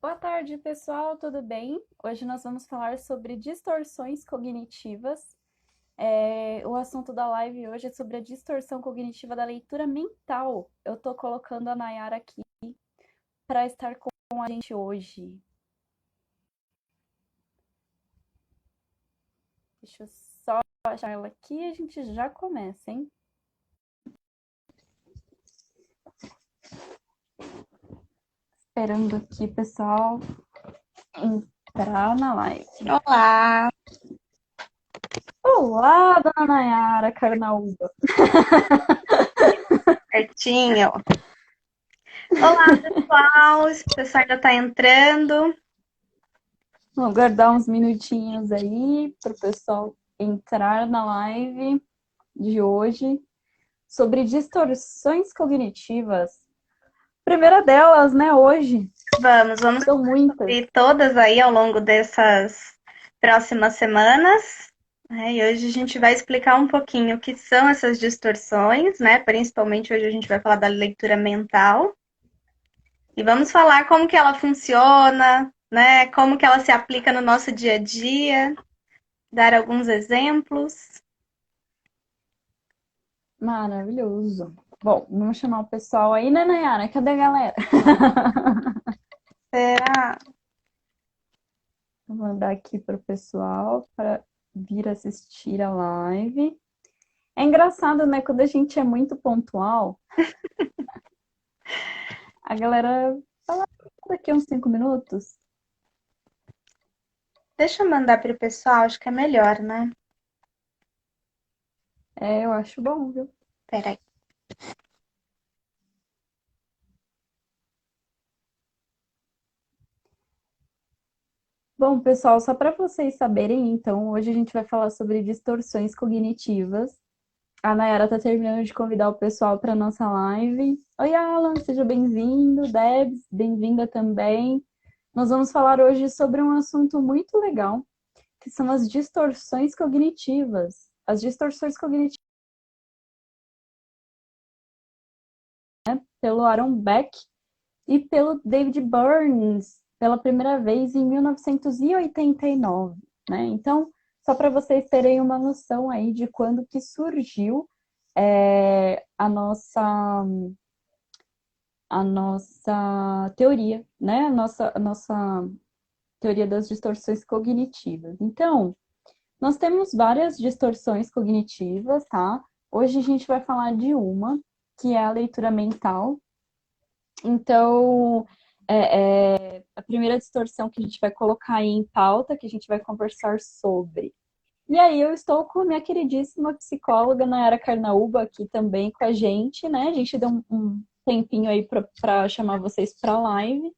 Boa tarde, pessoal, tudo bem? Hoje nós vamos falar sobre distorções cognitivas. O assunto da live hoje é sobre a distorção cognitiva da leitura mental. Eu tô colocando a Nayara aqui para estar com a gente hoje. Deixa eu só achar ela aqui e a gente já começa, hein? Esperando aqui, pessoal, entrar na live. Olá, Olá, dona Nayara Carnaúba. certinho. Olá, pessoal. O pessoal ainda está entrando. Vou guardar uns minutinhos aí para o pessoal entrar na live de hoje sobre distorções cognitivas. Primeira delas, né, hoje. Vamos São muitas. ver todas aí ao longo dessas próximas semanas. E hoje a gente vai explicar um pouquinho o que são essas distorções, né? Principalmente hoje a gente vai falar da leitura mental. E vamos falar como que ela funciona, né? Como que ela se aplica no nosso dia a dia, dar alguns exemplos. Maravilhoso. Bom, vamos chamar o pessoal aí, né, Nayara? Cadê a galera? Será? Vou mandar aqui para o pessoal para vir assistir a live. É engraçado, né? Quando a gente é muito pontual, a galera fala daqui a uns 5 minutos. Deixa eu mandar para o pessoal, acho que é melhor, né? Eu acho bom, viu? Peraí. Bom, pessoal, só para vocês saberem, então, hoje a gente vai falar sobre distorções cognitivas. A Nayara está terminando de convidar o pessoal para nossa live. Oi, Alan, seja bem-vindo. Debs, bem-vinda também. Nós vamos falar hoje sobre um assunto muito legal, que são as distorções cognitivas. As distorções cognitivas pelo Aaron Beck e pelo David Burns, pela primeira vez em 1989, né? Então, só para vocês terem uma noção aí de quando que surgiu a nossa teoria, né? A nossa teoria das distorções cognitivas. Então, nós temos várias distorções cognitivas, tá? Hoje a gente vai falar de uma, que é a leitura mental. Então, a primeira distorção que a gente vai colocar aí em pauta, que a gente vai conversar sobre. E aí eu estou com a minha queridíssima psicóloga Nayara Carnaúba aqui também com a gente, né? A gente deu um tempinho aí para chamar vocês para a live.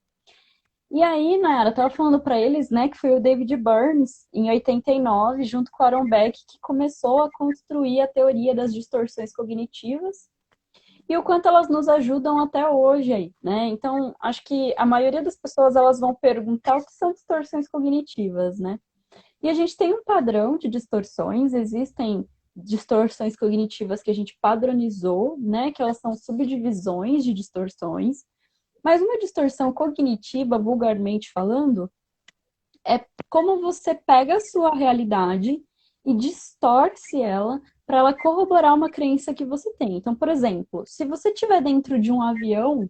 E aí, Nayara, eu tava falando para eles, né, que foi o David Burns, em 89, junto com Aaron Beck, que começou a construir a teoria das distorções cognitivas e o quanto elas nos ajudam até hoje aí, né? Então, acho que a maioria das pessoas elas vão perguntar o que são distorções cognitivas, né? E a gente tem um padrão de distorções, existem distorções cognitivas que a gente padronizou, né? Que elas são subdivisões de distorções. Mas uma distorção cognitiva, vulgarmente falando, é como você pega a sua realidade e distorce ela para ela corroborar uma crença que você tem. Então, por exemplo, se você estiver dentro de um avião,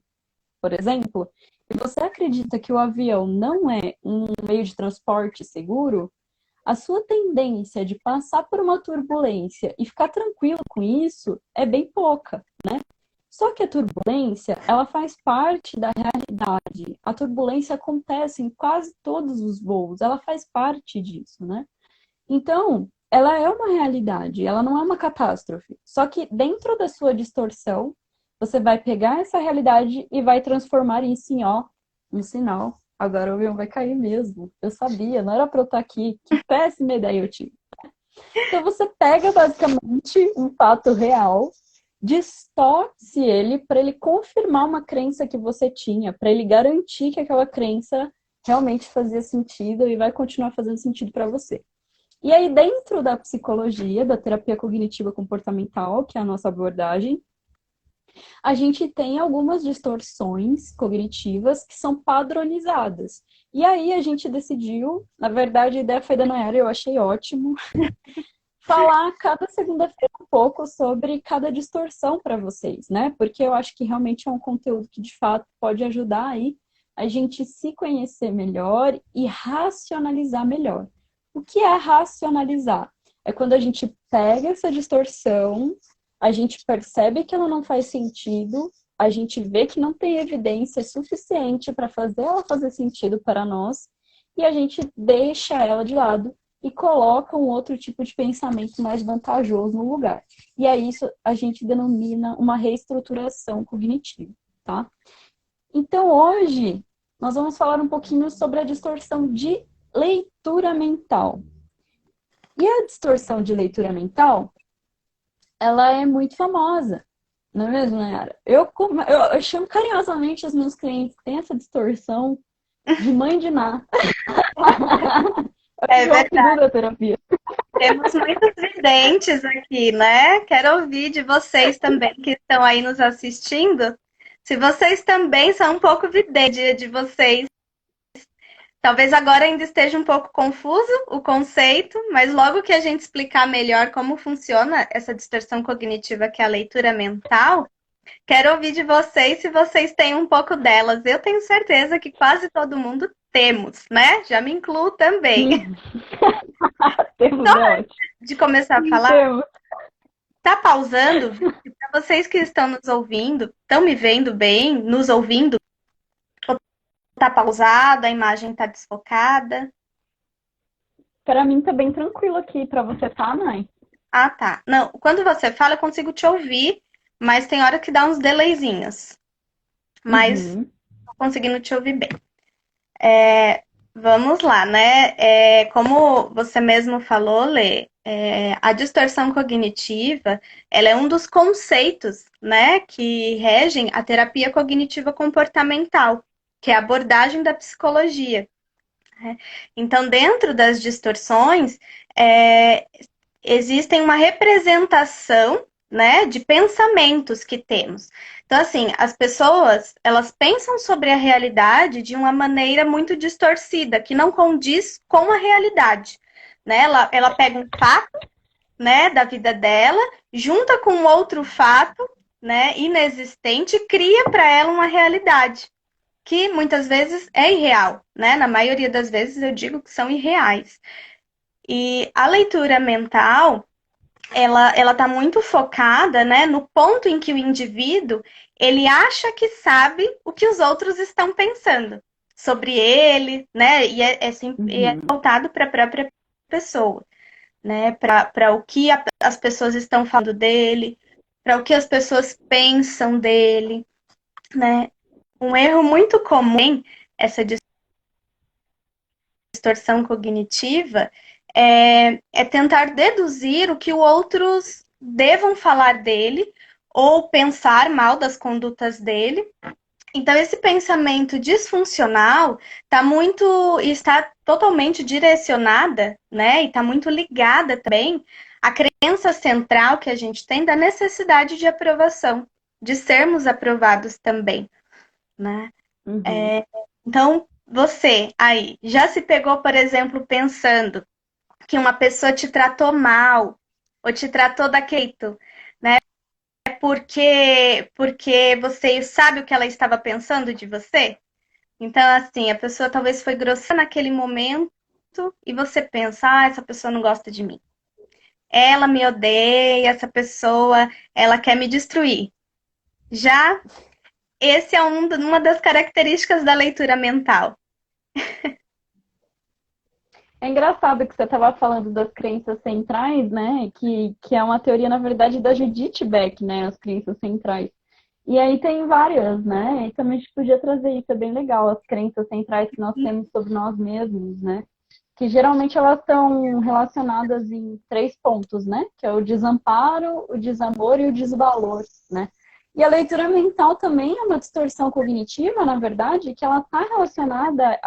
por exemplo, e você acredita que o avião não é um meio de transporte seguro, a sua tendência de passar por uma turbulência e ficar tranquilo com isso é bem pouca, né? Só que a turbulência, ela faz parte da realidade. A turbulência acontece em quase todos os voos, ela faz parte disso, né? Então, ela é uma realidade, ela não é uma catástrofe. Só que dentro da sua distorção, você vai pegar essa realidade e vai transformar isso em, ó, um sinal. Agora o avião vai cair mesmo. Eu sabia, não era para eu estar aqui. Que péssima ideia eu tive. Então você pega basicamente um fato real, distorce ele para ele confirmar uma crença que você tinha, para ele garantir que aquela crença realmente fazia sentido e vai continuar fazendo sentido para você. E aí, dentro da psicologia, da terapia cognitiva comportamental, que é a nossa abordagem, A gente tem algumas distorções cognitivas que são padronizadas. E aí a gente decidiu, na verdade a ideia foi da Nayara, eu achei ótimo, falar cada segunda-feira um pouco sobre cada distorção para vocês, né? Porque eu acho que realmente é um conteúdo que de fato pode ajudar aí a gente se conhecer melhor e racionalizar melhor. O que é racionalizar? É quando a gente pega essa distorção, a gente percebe que ela não faz sentido, a gente vê que não tem evidência suficiente para fazer ela fazer sentido para nós, e a gente deixa ela de lado e coloca um outro tipo de pensamento mais vantajoso no lugar. E aí isso a gente denomina uma reestruturação cognitiva, tá? Então hoje nós vamos falar um pouquinho sobre a distorção de leitura mental. E a distorção de leitura mental, ela é muito famosa, não é mesmo, Nayara? Eu chamo carinhosamente os meus clientes que têm essa distorção de mãe de Ná. É Eu verdade. da terapia. Temos muitos videntes aqui, né? Quero ouvir de vocês também que estão aí nos assistindo. Se vocês também são um pouco videntes de vocês, talvez agora ainda esteja um pouco confuso o conceito, mas logo que a gente explicar melhor como funciona essa distorção cognitiva que é a leitura mental, quero ouvir de vocês se vocês têm um pouco delas. Eu tenho certeza que quase todo mundo temos, né? Já me incluo também. Temos, Só é ótimo. de começar a falar, Temos. tá pausando? Para vocês que estão nos ouvindo, estão me vendo bem, nos ouvindo? Ou tá pausado, a imagem tá desfocada? Para mim tá bem tranquilo aqui. Para você tá, Nay? Ah, tá. Não, quando você fala, eu consigo te ouvir, mas tem hora que dá uns delayzinhos. Mas Uhum. tô conseguindo te ouvir bem. Vamos lá, né? Como você mesmo falou, Lê, a distorção cognitiva, ela é um dos conceitos, né, que regem a terapia cognitiva comportamental, que é a abordagem da psicologia, né? Então, dentro das distorções, existem uma representação, né, de pensamentos que temos. Então, assim, as pessoas, elas pensam sobre a realidade de uma maneira muito distorcida, que não condiz com a realidade, né? Ela pega um fato, né, da vida dela, junta com outro fato, né, inexistente, e cria para ela uma realidade que muitas vezes é irreal, né? Na maioria das vezes eu digo que são irreais. E a leitura mental, ela tá muito focada, né, no ponto em que o indivíduo, ele acha que sabe o que os outros estão pensando sobre ele, né, e é Uhum. voltado para a própria pessoa, né, para o que as pessoas estão falando dele, para o que as pessoas pensam dele, né. Um erro muito comum, essa distorção cognitiva, é tentar deduzir o que os outros devam falar dele ou pensar mal das condutas dele. Então, esse pensamento disfuncional está totalmente direcionada, né? E está muito ligada também à crença central que a gente tem da necessidade de aprovação, de sermos aprovados também, né? Uhum. Então, você aí já se pegou, por exemplo, pensando que uma pessoa te tratou mal ou te tratou daquele jeito, né? Porque você sabe o que ela estava pensando de você? Então, assim, a pessoa talvez foi grosseira naquele momento e você pensa, ah, essa pessoa não gosta de mim. Ela me odeia, essa pessoa, ela quer me destruir. Já esse é uma das características da leitura mental. É engraçado que você estava falando das crenças centrais, né? Que é uma teoria, na verdade, da Judith Beck, né? As crenças centrais. E aí tem várias, né? E também a gente podia trazer isso, é bem legal, as crenças centrais que nós temos sobre nós mesmos, né? Que geralmente elas estão relacionadas em três pontos, né? Que é o desamparo, o desamor e o desvalor, né? E a leitura mental também é uma distorção cognitiva, na verdade, que ela está relacionada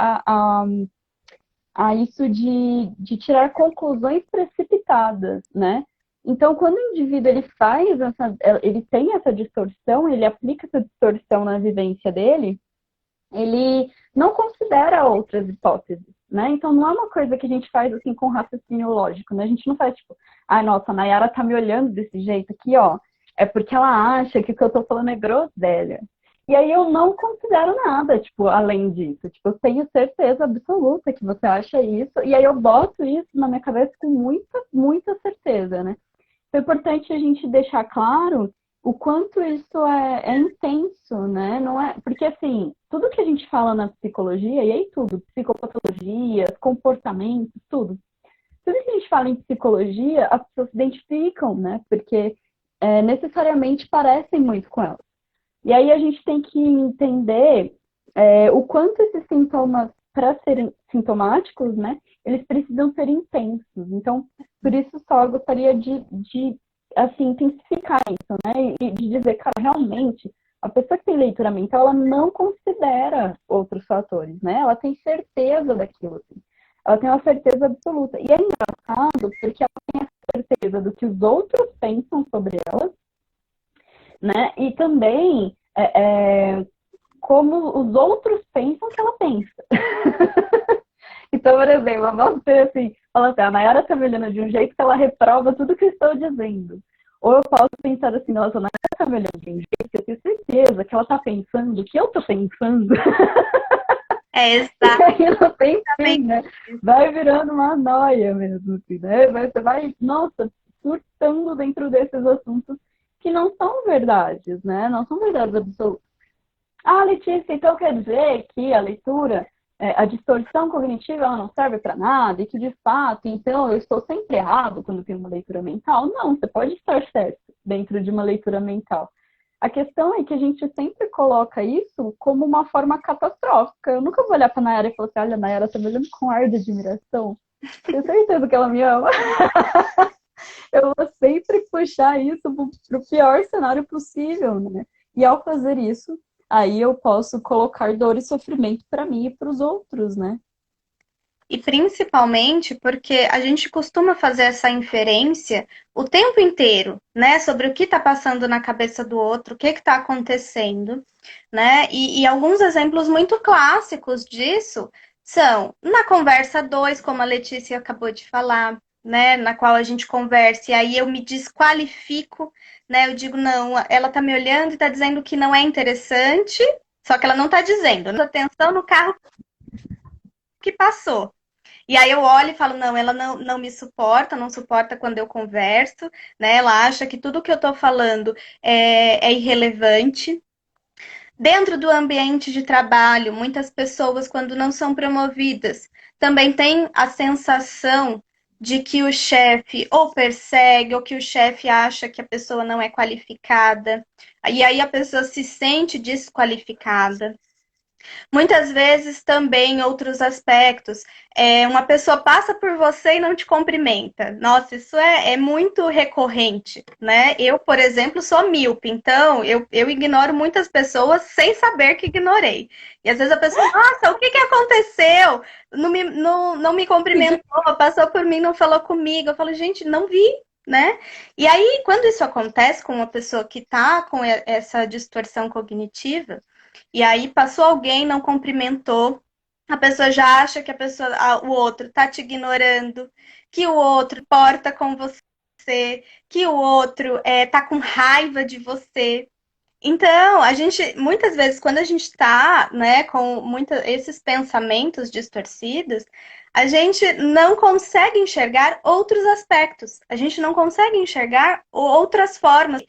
a isso de tirar conclusões precipitadas, né? Então, quando o indivíduo ele tem essa distorção, ele aplica essa distorção na vivência dele, ele não considera outras hipóteses, né? Então, não é uma coisa que a gente faz assim com raciocínio lógico, né? A gente não faz tipo, ai, nossa, a Nayara tá me olhando desse jeito aqui, ó, é porque ela acha que o que eu tô falando é groselha. E aí eu não considero nada, tipo, além disso. Tipo, eu tenho certeza absoluta que você acha isso, e aí eu boto isso na minha cabeça com muita, muita certeza, né? É importante a gente deixar claro o quanto isso é intenso, né? Não é, porque assim, tudo que a gente fala na psicologia, e aí tudo, psicopatologias, comportamento, tudo que a gente fala em psicologia, as pessoas se identificam, né? Porque necessariamente parecem muito com elas. E aí a gente tem que entender o quanto esses sintomas, para serem sintomáticos, né, eles precisam ser intensos. Então, por isso só eu gostaria de assim, intensificar isso, né, e de dizer, cara, realmente, a pessoa que tem leitura mental, ela não considera outros fatores, né, ela tem certeza daquilo, assim. Ela tem uma certeza absoluta. E é engraçado porque ela tem a certeza do que os outros pensam sobre ela, né, e também como os outros pensam que ela pensa. Então, por exemplo, você assim, fala assim, a Nayara está me olhando de um jeito que ela reprova tudo que eu estou dizendo. Ou eu posso pensar assim, nossa, a Nayara está me olhando de um jeito que eu tenho certeza que ela está pensando o que eu estou pensando. É E aí não tem fim, exatamente né? isso. Vai virando uma noia mesmo, assim, né? Você vai, nossa, surtando dentro desses assuntos que não são verdades, né? Não são verdades absolutas. Ah, Letícia, então quer dizer que a leitura, a distorção cognitiva, ela não serve para nada e que, de fato, então eu estou sempre errado quando tenho uma leitura mental? Não, você pode estar certo dentro de uma leitura mental. A questão é que a gente sempre coloca isso como uma forma catastrófica. Eu nunca vou olhar para a Nayara e falar assim, olha, a Nayara está me olhando com ar de admiração. Tenho certeza que ela me ama. Eu vou sempre puxar isso para o pior cenário possível, né? E ao fazer isso, aí eu posso colocar dor e sofrimento para mim e para os outros, né? E principalmente porque a gente costuma fazer essa inferência o tempo inteiro, né, sobre o que está passando na cabeça do outro, o que está acontecendo, né? E alguns exemplos muito clássicos disso são na conversa 2, como a Letícia acabou de falar, né, na qual a gente conversa e aí eu me desqualifico, né? Eu digo, não, ela está me olhando e está dizendo que não é interessante, só que ela não está dizendo, né? Atenção no carro que passou. E aí eu olho e falo, não, ela não me suporta, não suporta quando eu converso, né? Ela acha que tudo que eu tô falando é irrelevante. Dentro do ambiente de trabalho, muitas pessoas, quando não são promovidas, também têm a sensação de que o chefe ou persegue, ou que o chefe acha que a pessoa não é qualificada. E aí a pessoa se sente desqualificada. Muitas vezes também em outros aspectos, uma pessoa passa por você e não te cumprimenta. Nossa, isso é muito recorrente, né? Eu, por exemplo, sou míope, então eu ignoro muitas pessoas sem saber que ignorei. E às vezes a pessoa, nossa, o que aconteceu? Não me cumprimentou, passou por mim, não falou comigo. Eu falo, gente, não vi. Né? E aí, quando isso acontece com uma pessoa que está com essa distorção cognitiva, e aí passou alguém, não cumprimentou, a pessoa já acha que o outro está te ignorando, que o outro porta com você, que o outro tá com raiva de você. Então, a gente, muitas vezes, quando a gente está, né, com esses pensamentos distorcidos, a gente não consegue enxergar outros aspectos, a gente não consegue enxergar outras formas,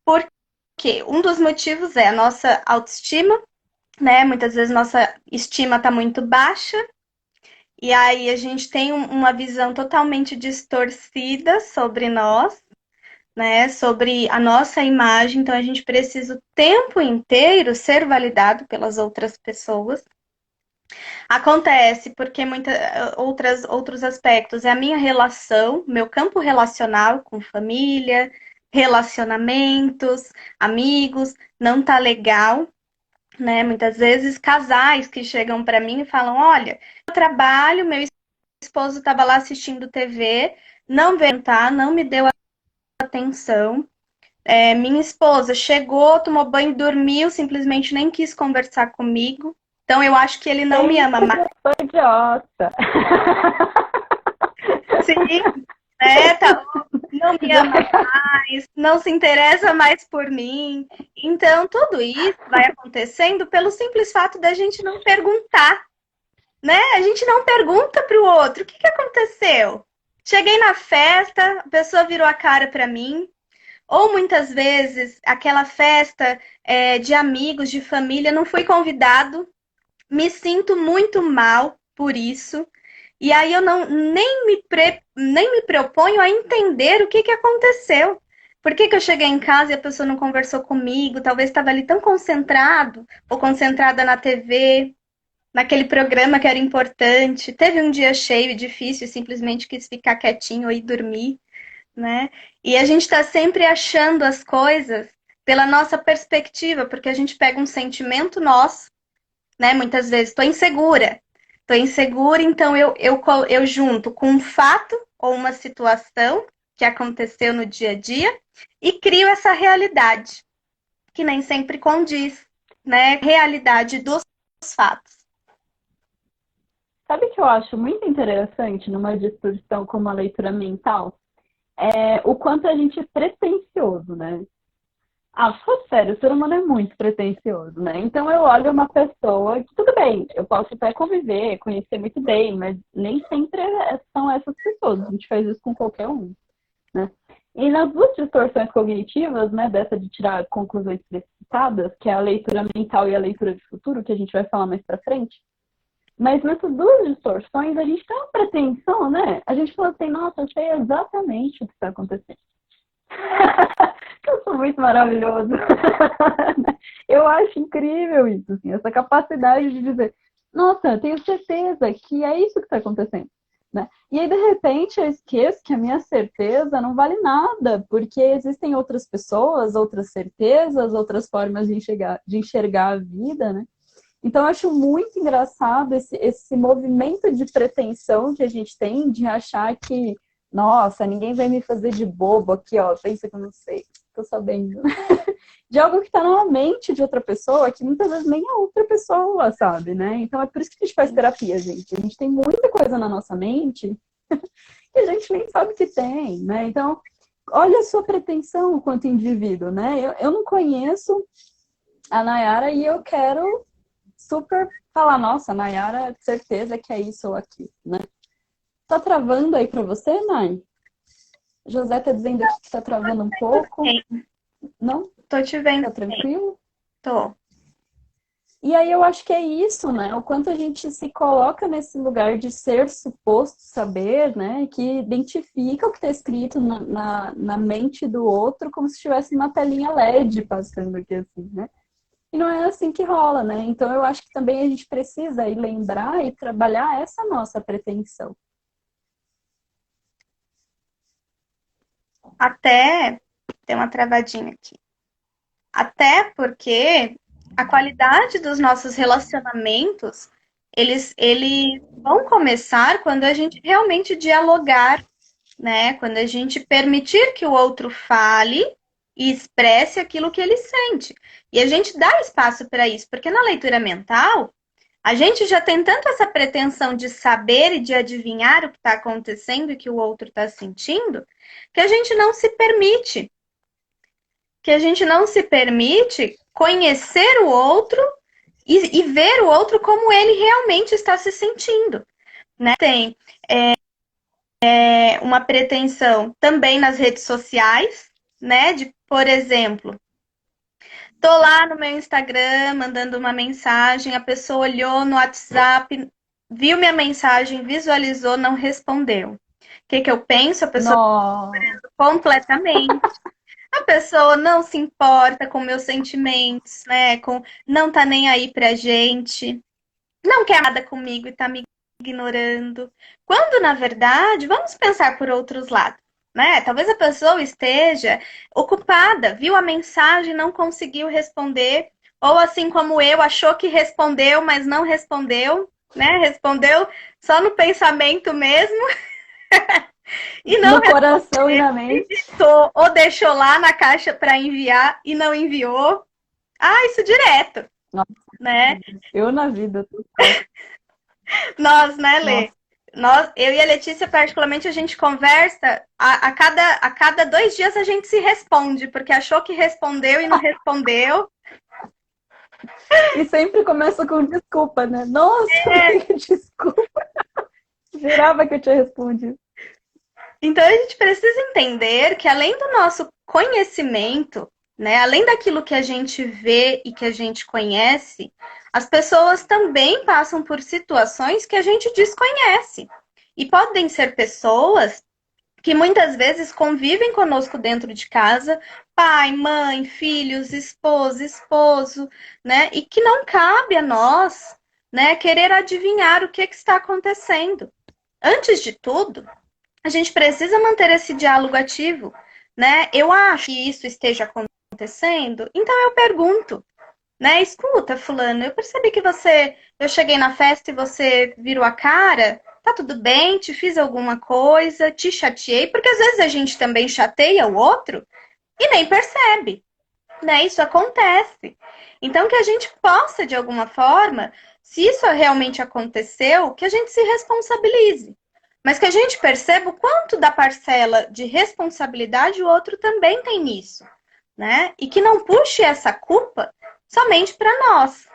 porque um dos motivos é a nossa autoestima, né? Muitas vezes nossa estima está muito baixa, e aí a gente tem uma visão totalmente distorcida sobre nós, né? Sobre a nossa imagem, então a gente precisa o tempo inteiro ser validado pelas outras pessoas. Acontece porque outros aspectos é a minha relação, meu campo relacional com família, relacionamentos, amigos, não tá legal, né? Muitas vezes casais que chegam para mim e falam: olha, eu trabalho, meu esposo estava lá assistindo TV, não veio, tá? Não me deu atenção. Minha esposa chegou, tomou banho, dormiu, simplesmente nem quis conversar comigo. Então eu acho que ele não me ama mais. Sou idiota. Sim, tá, não me ama mais, não se interessa mais por mim. Então tudo isso vai acontecendo pelo simples fato da gente não perguntar, né? A gente não pergunta para o outro, o que aconteceu? Cheguei na festa, a pessoa virou a cara para mim. Ou muitas vezes aquela festa de amigos, de família, não fui convidado, me sinto muito mal por isso. E aí eu nem me proponho a entender o que aconteceu. Por que eu cheguei em casa e a pessoa não conversou comigo? Talvez estava ali tão concentrado ou concentrada na TV, naquele programa que era importante. Teve um dia cheio e difícil, simplesmente quis ficar quietinho ou ir dormir, né? E a gente está sempre achando as coisas pela nossa perspectiva, porque a gente pega um sentimento nosso, né? Muitas vezes estou insegura, então eu junto com um fato ou uma situação que aconteceu no dia a dia e crio essa realidade, que nem sempre condiz, né? Realidade dos fatos. Sabe o que eu acho muito interessante numa distorção como a leitura mental? O quanto a gente é pretencioso, né? Fala sério, o ser humano é muito pretencioso, né? Então eu olho uma pessoa que, tudo bem, eu posso até conviver, conhecer muito bem, mas nem sempre são essas pessoas. A gente faz isso com qualquer um, né? E nas duas distorções cognitivas, né, dessa de tirar conclusões precipitadas, que é a leitura mental e a leitura de futuro, que a gente vai falar mais pra frente, mas nessas duas distorções, a gente tem uma pretensão, né? A gente fala assim, nossa, eu sei exatamente o que está acontecendo. Eu sou muito maravilhoso. Eu acho incrível isso, assim, essa capacidade de dizer, nossa, eu tenho certeza que é isso que está acontecendo. Né? E aí, de repente, eu esqueço que a minha certeza não vale nada, porque existem outras pessoas, outras certezas, outras formas de enxergar a vida, né? Então, eu acho muito engraçado esse movimento de pretensão que a gente tem de achar que, nossa, ninguém vai me fazer de bobo aqui, ó, pensa que eu não sei, tô sabendo. De algo que tá na mente de outra pessoa, que muitas vezes nem a outra pessoa sabe, né? Então, é por isso que a gente faz terapia, gente. A gente tem muita coisa na nossa mente que a gente nem sabe que tem, né? Então, olha a sua pretensão enquanto indivíduo, né? Eu não conheço a Nayara e eu quero super falar, nossa, Nayara, certeza que é isso ou aquilo, né? Tá travando aí pra você, Nay? José tá dizendo aqui que tá travando um pouco. Não? Tô te vendo. Tá tranquilo? Tô. E aí eu acho que é isso, né? O quanto a gente se coloca nesse lugar de ser suposto saber, né? Que identifica o que está escrito na mente do outro como se tivesse uma telinha LED passando aqui assim, né? E não é assim que rola, né? Então eu acho que também a gente precisa ir lembrar e trabalhar essa nossa pretensão. Até tem uma travadinha aqui. Até porque a qualidade dos nossos relacionamentos, eles vão começar quando a gente realmente dialogar, né? Quando a gente permitir que o outro fale e expresse aquilo que ele sente. E a gente dá espaço para isso, porque na leitura mental, a gente já tem tanto essa pretensão de saber e de adivinhar o que está acontecendo e que o outro está sentindo, que a gente não se permite. Que a gente não se permite conhecer o outro e ver o outro como ele realmente está se sentindo. Né? Tem uma pretensão também nas redes sociais, né? De, por exemplo, tô lá no meu Instagram mandando uma mensagem, a pessoa olhou no WhatsApp, viu minha mensagem, visualizou, não respondeu. O que eu penso? A pessoa completamente. A pessoa não se importa com meus sentimentos, né? Não tá nem aí pra gente, não quer nada comigo e tá me ignorando. Quando, na verdade, vamos pensar por outros lados, né? Talvez a pessoa esteja ocupada, viu a mensagem, não conseguiu responder, ou assim como eu, achou que respondeu, mas não respondeu, né? Respondeu só no pensamento mesmo. E não No coração e na mente. respondeu, ou deixou lá na caixa para enviar e não enviou. Ah, isso direto, Nossa, né? eu na vida, total. Nós, né, Lê? Nossa, Eu e a Letícia, particularmente, a gente conversa, a cada 2 dias a gente se responde, porque achou que respondeu e não respondeu. e sempre começa com desculpa, né? Nossa, desculpa. Jurava que eu tinha respondido. Então a gente precisa entender que além do nosso conhecimento, né, além daquilo que a gente vê e que a gente conhece, as pessoas também passam por situações que a gente desconhece. E podem ser pessoas que muitas vezes convivem conosco dentro de casa, pai, mãe, filhos, esposa, esposo, né? E que não cabe a nós, né, querer adivinhar o que está acontecendo. Antes de tudo, a gente precisa manter esse diálogo ativo, né? Eu acho que isso esteja acontecendo, então eu pergunto, né? Escuta, fulano, eu percebi que eu cheguei na festa e você virou a cara. Tá tudo bem? Te fiz alguma coisa? Te chateei? Porque às vezes a gente também chateia o outro e nem percebe, né? Isso acontece. Então que a gente possa de alguma forma, se isso realmente aconteceu, que a gente se responsabilize. Mas que a gente perceba o quanto da parcela de responsabilidade o outro também tem nisso, né? E que não puxe essa culpa somente para nós.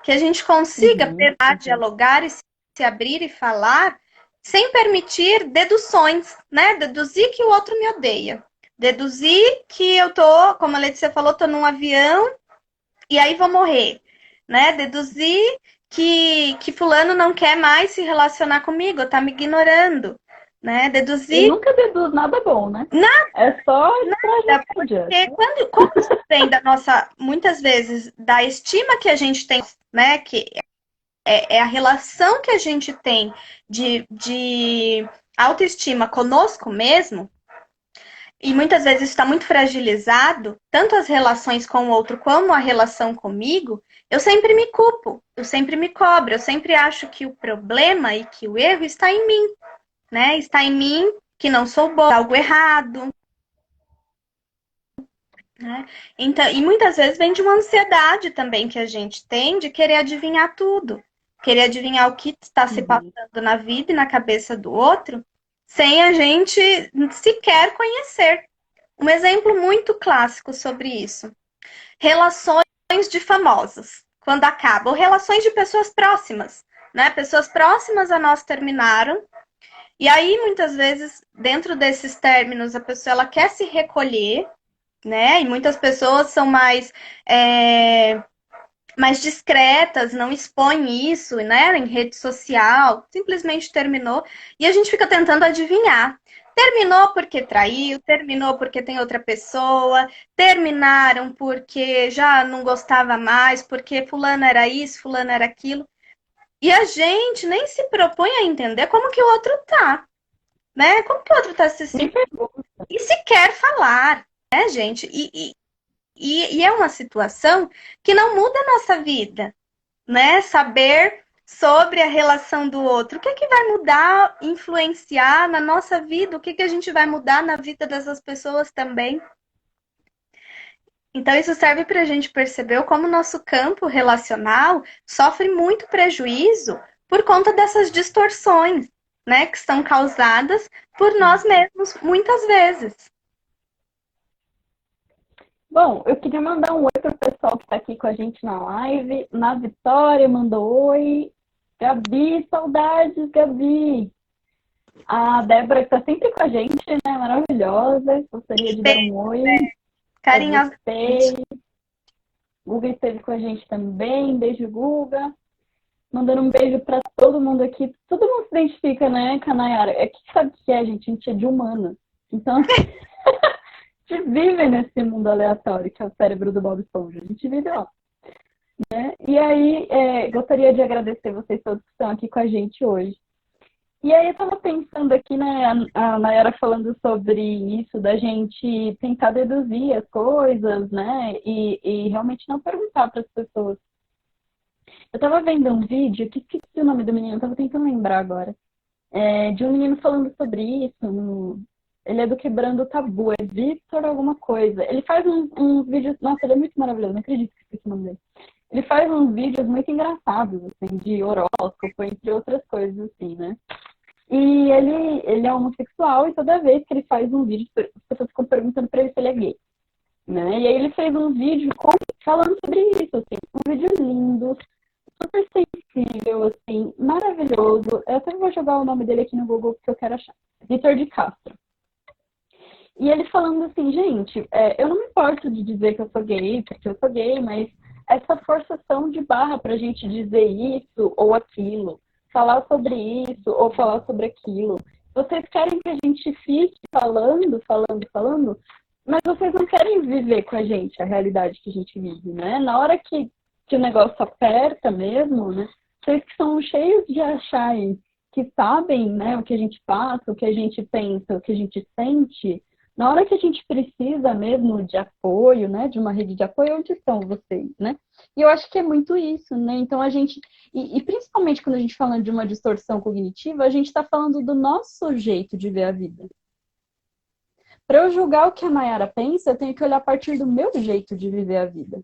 Que a gente consiga Uhum, pegar, uhum. dialogar e se abrir e falar sem permitir deduções, né? Deduzir que o outro me odeia. Deduzir que eu tô, como a Letícia falou, tô num avião e aí vou morrer, né? Deduzir que fulano não quer mais se relacionar comigo, tá me ignorando, né? E Deduzir nunca deduz nada bom, né? É só tragédia. porque quando isso vem da nossa, muitas vezes, da estima que a gente tem, né? Que é a relação que a gente tem de autoestima conosco mesmo, e muitas vezes isso está muito fragilizado, tanto as relações com o outro como a relação comigo, eu sempre me culpo, eu sempre me cobro, eu sempre acho que o problema e que o erro está em mim, né? Está em mim, que não sou boa, algo errado, né? Então, e muitas vezes vem de uma ansiedade também que a gente tem de querer adivinhar tudo, querer adivinhar o que está se Uhum. passando na vida e na cabeça do outro, sem a gente sequer conhecer. Um exemplo muito clássico sobre isso: relações de famosos, quando acabam, ou relações de pessoas próximas, né? Pessoas próximas a nós terminaram. E aí, muitas vezes, dentro desses términos, a pessoa ela quer se recolher, né? E muitas pessoas são mais discretas, não expõem isso, né, em rede social, simplesmente terminou, e a gente fica tentando adivinhar. Terminou porque traiu, terminou porque tem outra pessoa, terminaram porque já não gostava mais, porque fulano era isso, fulano era aquilo. E a gente nem se propõe a entender como que o outro tá, né? Como que o outro tá se Me sentindo pergunto. e se quer falar, né, gente? E é uma situação que não muda a nossa vida, né? Saber sobre a relação do outro. O que é que vai mudar, influenciar na nossa vida? O que é que a gente vai mudar na vida dessas pessoas também? Então, isso serve para a gente perceber como o nosso campo relacional sofre muito prejuízo por conta dessas distorções, né? Que são causadas por nós mesmos, muitas vezes. Bom, eu queria mandar um oi para o pessoal que está aqui com a gente na live. Na Vitória mandou oi. Gabi, saudades, Gabi. A Débora, que está sempre com a gente, né? Maravilhosa. Gostaria de dar um oi para Carinhosamente. você. Guga esteve com a gente também. Beijo, Guga. Mandando um beijo para todo mundo aqui. Todo mundo se identifica, né, Canayara? É que sabe o que é, gente? A gente é de humana. Então, a gente vive nesse mundo aleatório que é o cérebro do Bob Esponja. A gente vive lá. Né? E aí, gostaria de agradecer vocês todos que estão aqui com a gente hoje. E aí, eu estava pensando aqui, né, a Nayara falando sobre isso, da gente tentar deduzir as coisas, né, e realmente não perguntar para as pessoas. Eu estava vendo um vídeo, que esqueci o nome do menino, estava tentando lembrar agora. de um menino falando sobre isso. Ele é do Quebrando o Tabu, é Vitor alguma coisa. Ele faz uns vídeos. Nossa, ele é muito maravilhoso, não acredito que esqueci o nome dele. Ele faz uns vídeos muito engraçados, assim, de horóscopo, entre outras coisas, assim, né? E ele é homossexual e toda vez que ele faz um vídeo, as pessoas ficam perguntando pra ele se ele é gay, né? E aí ele fez um vídeo falando sobre isso, assim, um vídeo lindo, super sensível, assim, maravilhoso. Eu até vou jogar o nome dele aqui no Google porque eu quero achar. Vitor de Castro. E ele falando assim, gente, eu não me importo de dizer que eu sou gay, porque eu sou gay, mas essa forçação de barra pra gente dizer isso ou aquilo, falar sobre isso ou falar sobre aquilo. Vocês querem que a gente fique falando, mas vocês não querem viver com a gente a realidade que a gente vive, né? Na hora que o negócio aperta mesmo, né? Vocês que são cheios de acharem que sabem, né, o que a gente passa, o que a gente pensa, o que a gente sente, na hora que a gente precisa mesmo de apoio, né, de uma rede de apoio, onde estão vocês, né? E eu acho que é muito isso, né? Então a gente, e principalmente quando a gente fala de uma distorção cognitiva, a gente está falando do nosso jeito de ver a vida. Para eu julgar o que a Nayara pensa, eu tenho que olhar a partir do meu jeito de viver a vida.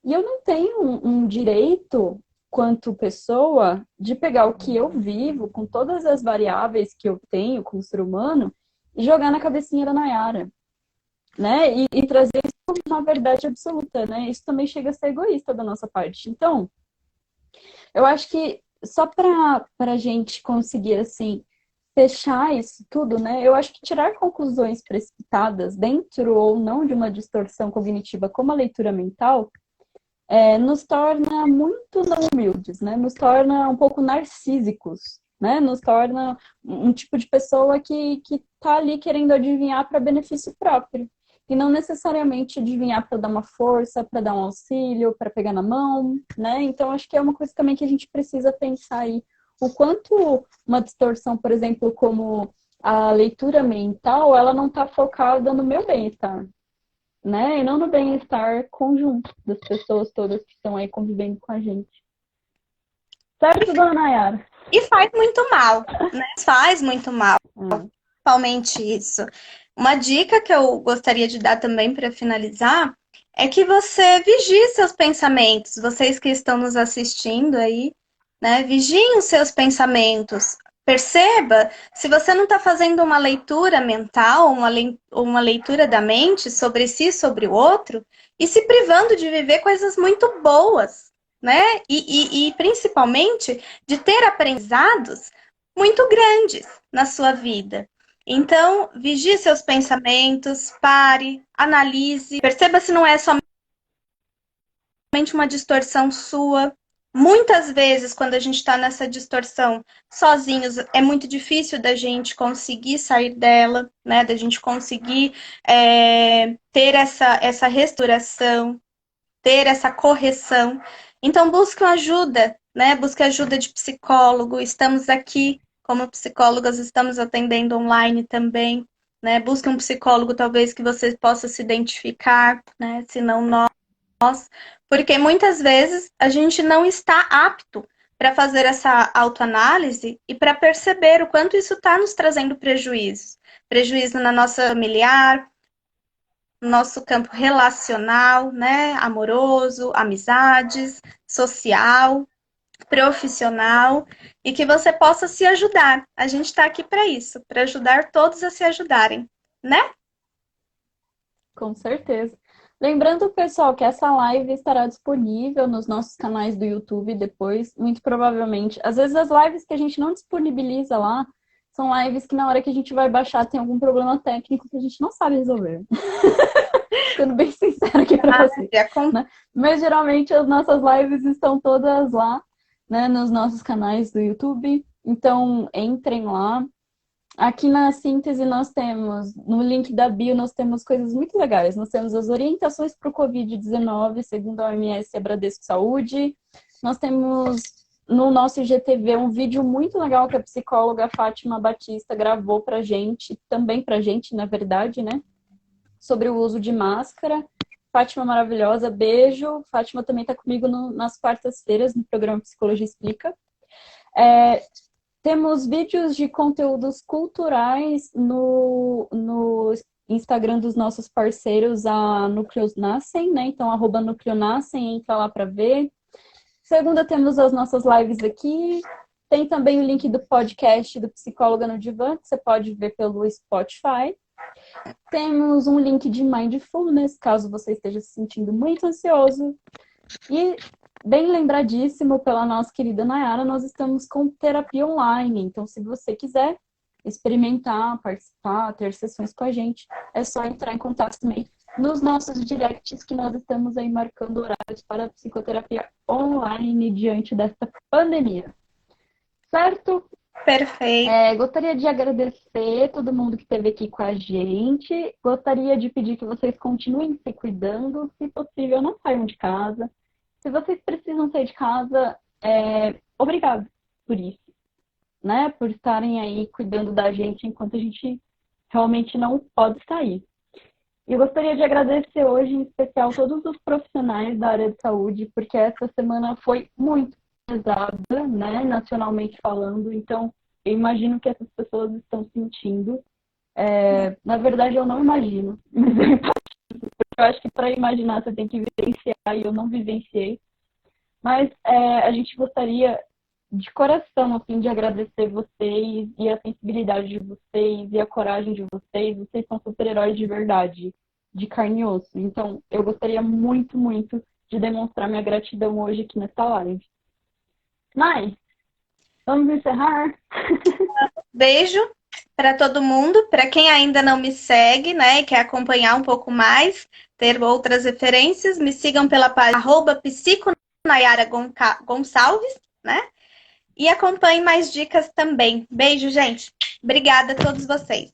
E eu não tenho um direito, quanto pessoa, de pegar o que eu vivo, com todas as variáveis que eu tenho como ser humano, e jogar na cabecinha da Nayara, né? E trazer isso como uma verdade absoluta, né? Isso também chega a ser egoísta da nossa parte. Então, eu acho que só para a gente conseguir, assim, fechar isso tudo, né? Eu acho que tirar conclusões precipitadas dentro ou não de uma distorção cognitiva como a leitura mental nos torna muito não humildes, né? Nos torna um pouco narcísicos, né? Nos torna um tipo de pessoa que tá ali querendo adivinhar para benefício próprio. E não necessariamente adivinhar para dar uma força, para dar um auxílio, para pegar na mão, né? Então, acho que é uma coisa também que a gente precisa pensar aí. O quanto uma distorção, por exemplo, como a leitura mental, ela não está focada no meu bem-estar, né? E não no bem-estar conjunto das pessoas todas que estão aí convivendo com a gente. Certo, dona Nayara? E faz muito mal, né? Faz muito mal, principalmente isso. Uma dica que eu gostaria de dar também para finalizar é que você vigie seus pensamentos. Vocês que estão nos assistindo aí, né? Vigiem os seus pensamentos. Perceba se você não está fazendo uma leitura mental, uma leitura da mente sobre si, sobre o outro, e se privando de viver coisas muito boas, né? E principalmente de ter aprendizados muito grandes na sua vida. Então, vigie seus pensamentos, pare, analise, perceba se não é somente uma distorção sua. Muitas vezes, quando a gente está nessa distorção sozinhos, é muito difícil da gente conseguir sair dela, né? Da gente conseguir ter essa restauração, ter essa correção. Então, busque ajuda, né? Busque ajuda de psicólogo. Estamos aqui, como psicólogas, estamos atendendo online também, né? Busque um psicólogo, talvez, que você possa se identificar, né? Se não nós. Porque muitas vezes a gente não está apto para fazer essa autoanálise e para perceber o quanto isso está nos trazendo prejuízos. Prejuízo na nossa familiar, nosso campo relacional, né, amoroso, amizades, social, profissional, e que você possa se ajudar. A gente está aqui para isso, para ajudar todos a se ajudarem, né? Com certeza. Lembrando, pessoal, que essa live estará disponível nos nossos canais do YouTube depois, muito provavelmente. Às vezes as lives que a gente não disponibiliza lá são lives que na hora que a gente vai baixar tem algum problema técnico que a gente não sabe resolver. Sendo bem sincero aqui para você. Né? Mas geralmente as nossas lives estão todas lá, né, nos nossos canais do YouTube. Então entrem lá. Aqui na síntese nós temos, no link da bio, nós temos coisas muito legais. Nós temos as orientações para o Covid-19, segundo a OMS e a Bradesco Saúde. Nós temos no nosso IGTV um vídeo muito legal que a psicóloga Fátima Batista gravou para gente, também para gente, na verdade, né? Sobre o uso de máscara. Fátima maravilhosa, beijo. Fátima também está comigo nas quartas-feiras no programa Psicologia Explica. Temos vídeos de conteúdos culturais no Instagram dos nossos parceiros, a Núcleos Nascem, né? Então, @NúcleoNascem, entra lá para ver. Segunda, temos as nossas lives aqui. Tem também o link do podcast do Psicóloga no Divã, que você pode ver pelo Spotify. Temos um link de Mindfulness, caso você esteja se sentindo muito ansioso. E, bem lembradíssimo pela nossa querida Nayara, nós estamos com terapia online. Então, se você quiser experimentar, participar, ter sessões com a gente, é só entrar em contato também nos nossos directs, que nós estamos aí marcando horários para psicoterapia online diante dessa pandemia. Certo? Perfeito. Gostaria de agradecer todo mundo que esteve aqui com a gente. Gostaria de pedir que vocês continuem se cuidando. Se possível, não saiam de casa. Se vocês precisam sair de casa, obrigado por isso, né? Por estarem aí cuidando da gente enquanto a gente realmente não pode sair. E eu gostaria de agradecer hoje, em especial, todos os profissionais da área de saúde, porque essa semana foi muito pesada, né, nacionalmente falando. Então, eu imagino que essas pessoas estão sentindo. Na verdade, eu não imagino, mas eu acho que para imaginar você tem que vivenciar, e eu não vivenciei. Mas a gente gostaria, de coração, assim, de agradecer vocês e a sensibilidade de vocês e a coragem de vocês. Vocês são super-heróis de verdade, de carne e osso. Então, eu gostaria muito, muito de demonstrar minha gratidão hoje aqui nessa live. Mas, vamos encerrar? Beijo para todo mundo. Para quem ainda não me segue, né, e quer acompanhar um pouco mais, ter outras referências, me sigam pela página @psiconayara Gonçalves, né? E acompanhem mais dicas também. Beijo, gente. Obrigada a todos vocês.